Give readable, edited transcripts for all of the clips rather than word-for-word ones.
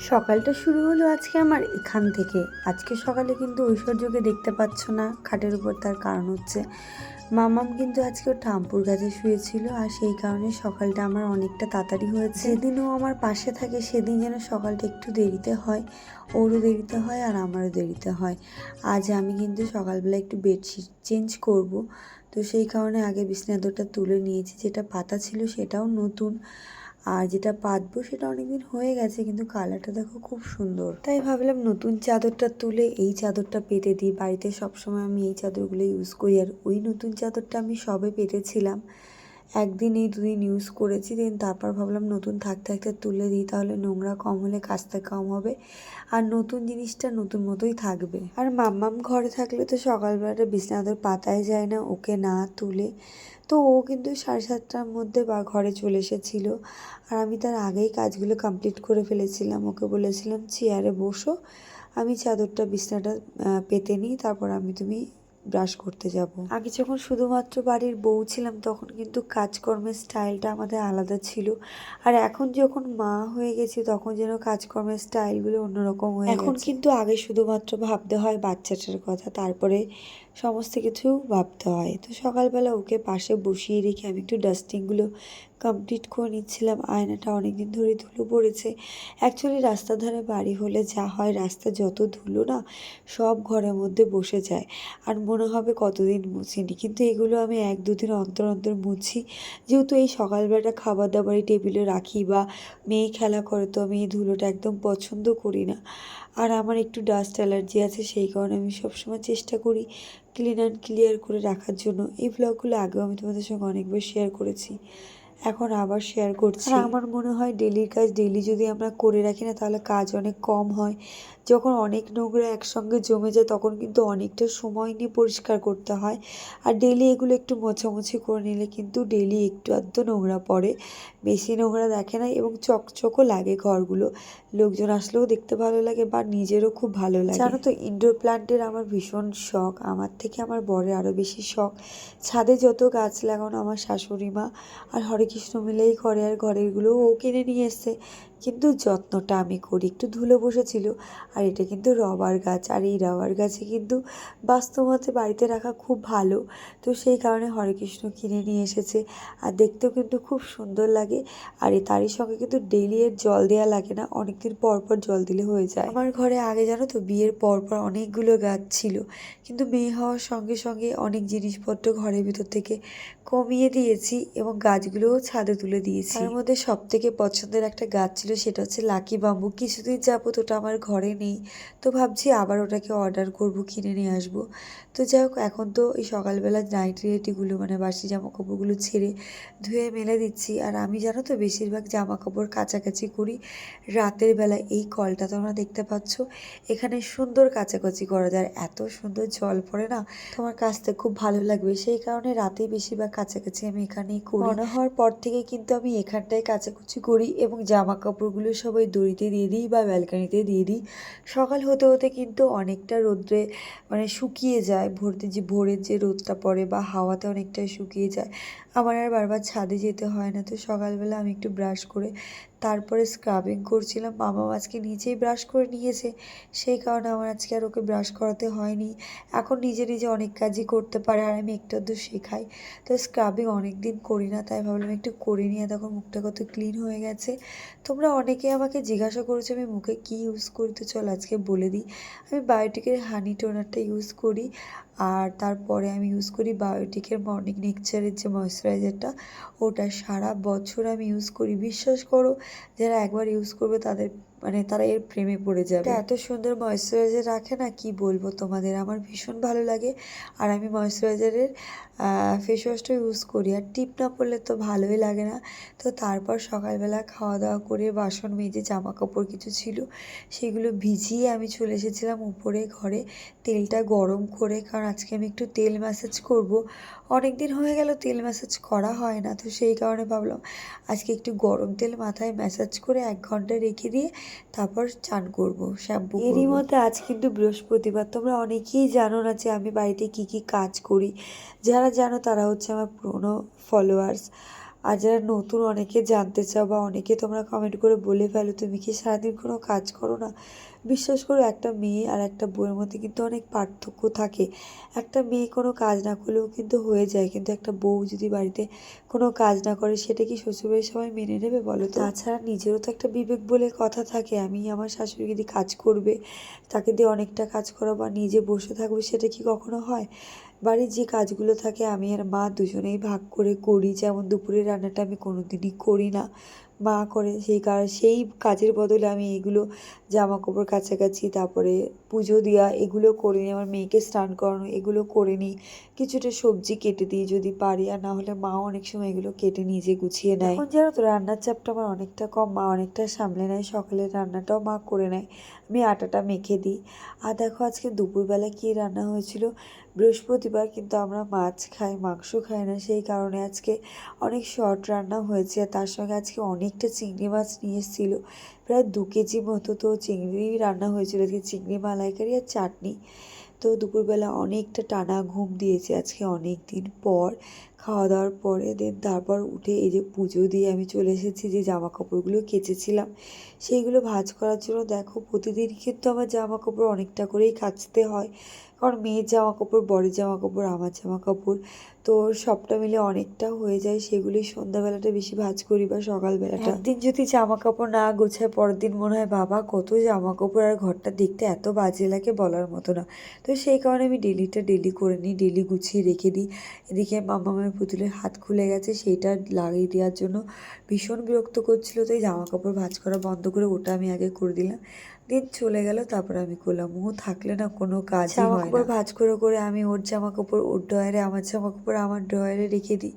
সকালটা শুরু হলো আজকে আমার এখান থেকে। আজকে সকালে কিন্তু ঐশ্বর্যকে দেখতে পাচ্ছ না খাটের উপর, তার কারণ হচ্ছে মামাম কিন্তু আজকে ওর ঠাম্পুর কাছে শুয়েছিল, আর সেই কারণে সকালটা আমার অনেকটা তাড়াতাড়ি হয়েছে। যেদিন ও আমার পাশে থাকে সেদিন যেন সকালটা একটু দেরিতে হয়, ওরও দেরিতে হয় আর আমারও দেরিতে হয়। আজ আমি কিন্তু সকালবেলা একটু বেডশিট চেঞ্জ করব, তো সেই কারণে আগে বিছানা চাদরটা তুলে নিয়েছি। যেটা পাতা ছিল সেটাও নতুন, আর যেটা পাতবো সেটা অনেকদিন হয়ে গেছে, কিন্তু কালারটা দেখো খুব সুন্দর। তাই ভাবলাম নতুন চাদরটা তুলে এই চাদরটা পেতে দিই। বাড়িতে সবসময় আমি এই চাদরগুলো ইউজ করি, আর ওই নতুন চাদরটা আমি সবে পেতেছিলাম, একদিন এই দুদিন ইউজ করেছি, দেন তারপর ভাবলাম নতুন থাকতে থাকতে তুলে দিই, তাহলে নোংরা কম হলে কাজটা কম হবে, আর নতুন জিনিসটা নতুন মতোই থাকবে। আর মাম্মাম ঘরে থাকলে তো সকালবেলাটা বিছানা চাদর পাতাই যায় না ওকে না তুলে। তো ও কিন্তু 7:30টার মধ্যে বা ঘরে চলে এসেছিল, আর আমি তার আগেই কাজগুলো কমপ্লিট করে ফেলেছিলাম। ওকে বলেছিলাম চেয়ারে বসো, আমি চাদরটা বিছানাটা পেতে নিই, তারপর তুমি ব্রাশ করতে যাব। আগে যখন শুধুমাত্র বাড়ির বউ ছিলাম তখন কিন্তু কাজকর্মের স্টাইলটা আমাদের আলাদা ছিল, আর এখন যখন মা হয়ে গেছি তখন যেন কাজকর্মের স্টাইলগুলো অন্যরকম হয়ে গেছে। এখন কিন্তু আগে শুধুমাত্র ভাবতে হয় বাচ্চাটার কথা, তারপরে সমস্ত কিছু ভাবতে হয়। তো সকালবেলা ওকে পাশে বসিয়ে রেখে আমি একটু ডাস্টিংগুলো কমপ্লিট করে নিচ্ছিলাম। আয়নাটা অনেকদিন ধরে ধুলো পড়েছে। অ্যাকচুয়ালি রাস্তার ধারে বাড়ি হলে যা হয়, রাস্তা যত ধুলো না সব ঘরের মধ্যে বসে যায়, আর মনে হবে কতদিন মুছিনি, কিন্তু এগুলো আমি 1-2 দিন অন্তর অন্তর মুছি, যেহেতু এই সকালবেলাটা খাবার দাবারই টেবিলে রাখি বা মেয়ে খেলা করে, তো আমি এই ধুলোটা একদম পছন্দ করি না। আর আমার একটু ডাস্ট অ্যালার্জি আছে, সেই কারণে আমি সবসময় চেষ্টা করি ক্লিন অ্যান্ড ক্লিয়ার করে রাখার জন্য। এই ব্লগগুলো আগেও আমি তোমাদের সঙ্গে অনেকবার শেয়ার করেছি, এখন আবার শেয়ার করছি। আর আমার মনে হয় ডেলির কাজ ডেলি যদি আমরা করে রাখি না, তাহলে কাজ অনেক কম হয়। যখন অনেক নোংরা একসঙ্গে জমে যায় তখন কিন্তু অনেকটা সময় নিয়ে পরিষ্কার করতে হয়, আর ডেলি এগুলো একটু মোছামুছি করে নিলে কিন্তু ডেলি একটু আধটু নোংরা পড়ে, বেশি নোংরা দেখে না, এবং চকচকও লাগে ঘরগুলো। লোকজন আসলেও দেখতে ভালো লাগে বা নিজেরও খুব ভালো লাগে। জানো তো, ইনডোর প্ল্যান্টের আমার ভীষণ শখ, আমার থেকে আমার বরের আরও বেশি শখ। ছাদে যত গাছ লাগানো আমার শাশুড়ি মা আর হরেকৃষ্ণ মিলেই করে, আর ঘরেরগুলো ও কিনে নিয়ে এসছে, কিন্তু যত্নটা আমি করি। একটু ধুলো বসেছিল, আর এটা কিন্তু রবার গাছ, আর এই রবার গাছে কিন্তু বাস্তবতে বাড়িতে রাখা খুব ভালো, তো সেই কারণে হরেকৃষ্ণ কিনে নিয়ে এসেছে, আর দেখতেও কিন্তু খুব সুন্দর লাগে। আর তারই সঙ্গে কিন্তু ডেইলি এর জল দেওয়া লাগে না, অনেকদিন পর পর জল দিলে হয়ে যায়। আমার ঘরে আগে জানো তো বিয়ের পর পর অনেকগুলো গাছ ছিল, কিন্তু মেয়ে হওয়ার সঙ্গে সঙ্গে অনেক জিনিসপত্র ঘরের ভিতর থেকে কমিয়ে দিয়েছি এবং গাছগুলোও ছাদে তুলে দিয়েছি। তার মধ্যে সব থেকে পছন্দের একটা গাছ ছিল, সেটা হচ্ছে লাকি বাম্বু। কিছুদিন যাবত ওটা আমার ঘরে নেই, তো ভাবছি আবার ওটাকে অর্ডার করব, কিনে নিয়ে আসবো। তো যাই হোক, এখন তো এই সকালবেলা নাইটি রেটিগুলো মানে বাসি জামা কাপড়গুলো ছেড়ে ধুয়ে মেলে দিচ্ছি। আর আমি জানো তো বেশিরভাগ জামা কাপড় কাচাকাচি করি রাতের বেলা। এই কলটা তোমরা দেখতে পাচ্ছ, এখানে সুন্দর কাচাকাচি করা যায়, এত সুন্দর জল পড়ে না, তোমার কাচতে খুব ভালো লাগবে, সেই কারণে রাতেই বেশিরভাগ কাচাকাচি আমি এখানেই করি। মনে হওয়ার পর থেকে কিন্তু আমি এখানটায় কাচাকুচি করি, এবং জামা কাপড়গুলো সবাই দড়িতে দিয়ে দিই বা ব্যালকানিতে দিয়ে দিই। সকাল হতে হতে কিন্তু অনেকটা রোদ্রে মানে শুকিয়ে যায়, ভোরের যে রোদটা পড়ে বা হাওয়াতে অনেকটাই শুকিয়ে যায়, আমার আর বারবার ছাদে যেতে হয় না। তো সকালবেলা আমি একটু ব্রাশ করে তারপরে স্ক্রাবিং করছিলাম। মামা আজকে নিচেই ব্রাশ করে নিয়েছে, সেই কারণে আমার আজকে আর ওকে ব্রাশ করাতে হয়নি। এখন নিজে নিজে অনেক কাজই করতে পারে, আর আমি একটু আধটু শেখাই। তো স্ক্রাবিং অনেক দিন করি না, তাই ভাবলাম একটু করে নিয়ে, তখন মুখটা কত ক্লিন হয়ে গেছে। তোমরা অনেকে আমাকে জিজ্ঞাসা করেছো আমি মুখে কী ইউজ করি, তো চল আজকে বলে দিই। আমি বায়োটিকের হানি টোনারটা ইউজ করি, আর তারপরে আমি ইউজ করি বায়োটিকের মর্নিং নেকচারের যে ময়েশ্চারাইজারটা, ওটা সারা বছর আমি ইউজ করি। বিশ্বাস করো, যারা একবার ইউজ করবে তাদের মানে তারা এর প্রেমে পড়ে যাবে। এত সুন্দর ময়েশ্চারাইজার রাখে না, কি বলবো তোমাদের, আমার ভীষণ ভালো লাগে। আর আমি ময়েশ্চারাইজারের ফেস ওয়াশটা ইউজ করি, আর টিপ না পড়লে তো ভালোই লাগে না। তো তারপর সকালবেলা খাওয়া দাওয়া করে বাসন মেজে জামা কাপড় কিছু ছিল সেগুলো ভিজিয়ে আমি চলে এসেছিলাম উপরে ঘরে তেলটা গরম করে, কারণ আজকে আমি একটু তেল ম্যাসাজ করব। অনেক দিন হয়ে গেল তেল ম্যাসাজ করা হয় না, তো সেই কারণে ভাবলাম আজকে একটু গরম তেল মাথায় ম্যাসাজ করে 1 ঘন্টা রেখে দিয়ে তারপর চান করব, শ্যাম্পু করব। এরই মধ্যে আজ কিন্তু বৃহস্পতিবার, তোমরা অনেকেই জানো না যে আমি বাড়িতে কি কি কাজ করি। যারা জানো তারা হচ্ছে আমার পুরনো ফলোয়ার্স, আর যারা নতুন অনেকে জানতে চাও বা অনেকে তোমরা কমেন্ট করে বলে ফেলো তুমি কি সারাদিন কোনো কাজ করো না, বিশ্বাস করো একটা মেয়ে আর একটা বউয়ের মধ্যে কিন্তু অনেক পার্থক্য থাকে। একটা মেয়ে কোনো কাজ না করলেও কিন্তু হয়ে যায়, কিন্তু একটা বউ যদি বাড়িতে কোনো কাজ না করে সেটা কি শ্বশুরবাড়ির সবাই মেনে নেবে বলো তো? তাছাড়া নিজেরও তো একটা বিবেক বলে কথা থাকে। আমি আমার শাশুড়ি যদি কাজ করবে, তাকে দিয়ে অনেকটা কাজ করাবো আর নিজে বসে থাকবে, সেটা কি কখনো হয়? বাড়ির যে কাজগুলো থাকে আমি আর মা দুজনেই ভাগ করে করি। যেমন দুপুরের রান্নাটা আমি কোনোদিনই করি না, মা করে। সেই কাজের বদলে আমি এগুলো জামা কাপড় কাচাকাচি, তারপরে পুজো দেওয়া, এগুলো করে নিই। আমার মেয়েকে স্নান করানো, এগুলো করে নিই। কিছুটা সবজি কেটে দিই যদি পারি, আর না হলে মাও অনেক সময় এগুলো কেটে নিজে গুছিয়ে নেয়। এখন জানো তো রান্নার চাপটা আমার অনেকটা কম, মা অনেকটা সামলে নেয়। সকালের রান্নাটাও মা করে নেয়, আমি আটাটা মেখে দিই। আর দেখো আজকে দুপুরবেলা কী রান্না হয়েছিল। বৃহস্পতিবার কিন্তু আমরা মাছ খাই, মাংস খাই না, সেই কারণে আজকে অনেক শর্ট রান্না হয়েছে। আর তার সঙ্গে আজকে অনেকটা চিংড়ি মাছ নিয়ে এসেছিলো, প্রায় 2 কেজি মতো। তো চিংড়ি রান্না হয়েছিল আজকে, চিংড়ি মালাইকারি আর চাটনি। তো দুপুরবেলা অনেকটা টানা ঘুম দিয়েছি আজকে অনেক দিন পর। খাওয়া দাওয়ার পরে তারপর উঠে এই যে পুজো দিয়ে আমি চলে এসেছি। যে জামা কাপড়গুলো কেচেছিলাম সেইগুলো ভাঁজ করার জন্য। দেখো প্রতিদিন কিন্তু আমার জামা কাপড় অনেকটা করেই কাচতে হয়, কারণ মেয়ের জামা কাপড়, বরের জামা কাপড়, আমার জামা কাপড়, তো সবটা মিলে অনেকটা হয়ে যায়। সেগুলি সন্ধ্যাবেলাটা বেশি ভাঁজ করি বা সকালবেলাটা। একদিন যদি জামা কাপড় না গোছায়, পরের দিন মনে হয় বাবা কত জামা কাপড়, আর ঘরটা দেখতে এত বাজে লাগে বলার মতো না। তো সেই কারণে আমি ডেলি করে নিই, ডেলি গুছিয়ে রেখে দিই। এদিকে মামামের পুতুলের হাত খুলে গেছে, সেইটা লাগিয়ে দেওয়ার জন্য ভীষণ বিরক্ত করছিল। তো এই জামা কাপড় ভাঁজ করা বন্ধ করে ওটা আমি আগে করে দিলাম। দিন চলে গেল, তারপর আমি করলাম। ও থাকলে না কোনো কাজই হয় না। জামা কাপড় ভাঁজ করে আমি ওর জামা কাপড় ওর ড্রয়ারে, আমার জামা কাপড় আমার ড্রয়ারে রেখে দিই।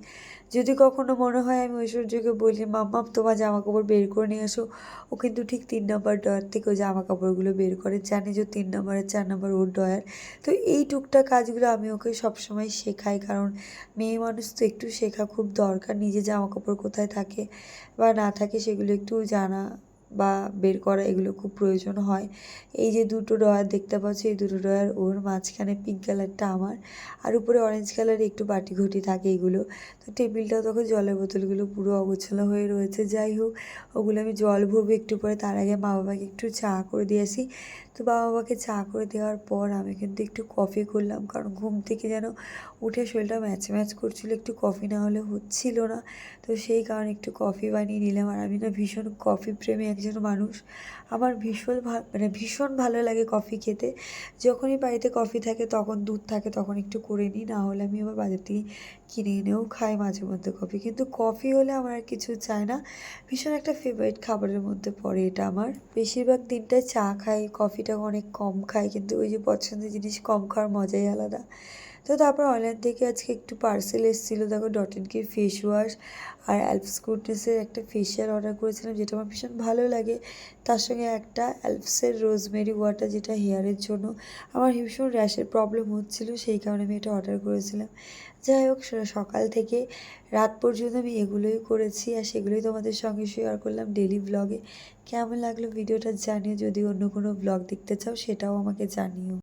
যদি কখনো মনে হয় আমি ঐশ্বর্যকে বলি মাম্মাম তোমার জামা কাপড় বের করে নিয়ে আসো, ও কিন্তু ঠিক 3 নম্বর ড্রয়ার থেকে ওই জামা কাপড়গুলো বের করে। জানি যে 3 নম্বর আর 4 নম্বর ওর ড্রয়ার। তো এই টুকটাক কাজগুলো আমি ওকে সবসময় শেখাই, কারণ মেয়ে মানুষ তো একটু শেখা খুব দরকার। নিজের জামা কাপড় কোথায় থাকে বা না থাকে সেগুলো একটু জানা বা বের করা, এগুলো খুব প্রয়োজন হয়। এই যে 2টো ড্রয়ার দেখতে পাচ্ছ, এই 2টো ড্রয়ার ওর, মাঝখানে পিঙ্ক কালারটা আমার, আর উপরে অরেঞ্জ কালারের একটু বাটি ঘটি থাকে এগুলো। তো টেবিলটাও তখন জলের বোতলগুলো পুরো অগোছালো হয়ে রয়েছে। যাই হোক, ওগুলো আমি জল ভরবো একটু পরে, তার আগে মা বাবাকে একটু চা করে দিয়ে আসি। তো বাবা বাবাকে চা করে দেওয়ার পর আমি কিন্তু একটু কফি করলাম, কারণ ঘুম থেকে যেন উঠে শরীরটা ম্যাচ করছিল, একটু কফি না হলে হচ্ছিল না। তো সেই কারণে একটু কফি বানিয়ে নিলাম। আর আমি না ভীষণ কফি প্রেমী একজন মানুষ, আমার ভীষণ ভালো লাগে কফি খেতে। যখনই বাড়িতে কফি থাকে, তখন দুধ থাকে তখন একটু করে নিই, না হলে আমি আবার বাজার থেকে কিনে এনেও খাই মাঝে মধ্যে কফি। কিন্তু কফি হলে আমার আর কিছু চাই না, ভীষণ একটা ফেভারিট খাবারের মধ্যে পড়ে এটা আমার। বেশিরভাগ দিনটায় চা খাই, কফিটা অনেক কম খাই, কিন্তু ওই যে পছন্দের জিনিস কম খাওয়ার মজাই আলাদা। তো তারপর অনলাইন থেকে আজকে একটু পার্সেল এসেছিলো, দেখো ডট এন্ড কির ফেস ওয়াশ আর অ্যালপস গুডনেসের একটা ফেশিয়াল অর্ডার করেছিলাম, যেটা আমার ভীষণ ভালো লাগে। তার সঙ্গে একটা অ্যালপসের রোজমেরি ওয়াটার, যেটা হেয়ারের জন্য। আমার ভীষণ র্যাশের প্রবলেম হচ্ছিলো, সেই কারণে আমি এটা অর্ডার করেছিলাম। যাই হোক, সকাল থেকে রাত পর্যন্ত আমি এগুলোই করেছি, আর সেগুলোই তোমাদের সঙ্গে শেয়ার করলাম ডেলি ব্লগে। কেমন লাগলো ভিডিওটা জানিও, যদি অন্য কোনো ব্লগ দেখতে চাও সেটাও আমাকে জানিও।